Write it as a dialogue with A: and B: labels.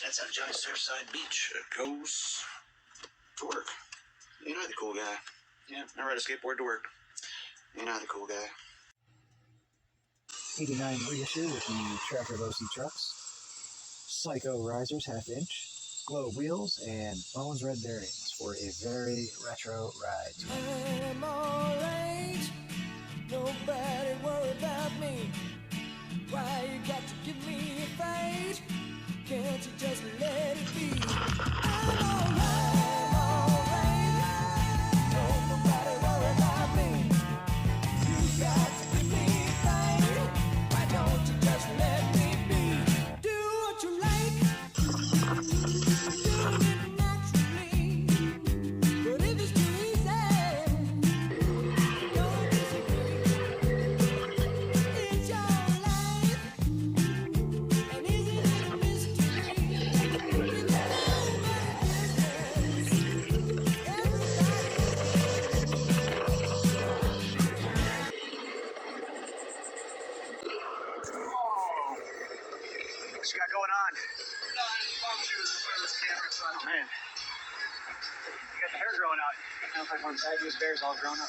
A: That's how Johnny Surfside Beach goes to work.
B: You're not the cool guy.
A: Yeah, I ride a skateboard to work.
B: You're not the cool guy.
C: 89 reissue with the Tracker Losi trucks. Psycho risers, 1/2 inch. Glow wheels and Bones red bearings for a very retro ride.
D: I'm alright. Nobody worry about me. Why you got to give me a fight? Can't you just let it be? I'm alright. Don't nobody worry about me. You got to give me a fight. Why don't you just let me be? Do what you like. Do it naturally. But if it's too easy, don't disagree. It's your life. And isn't it a mystery? It's nobody's business.
A: What you got going on? Oh, man. You got the hair growing out. Sounds like one fabulous bear's all grown up.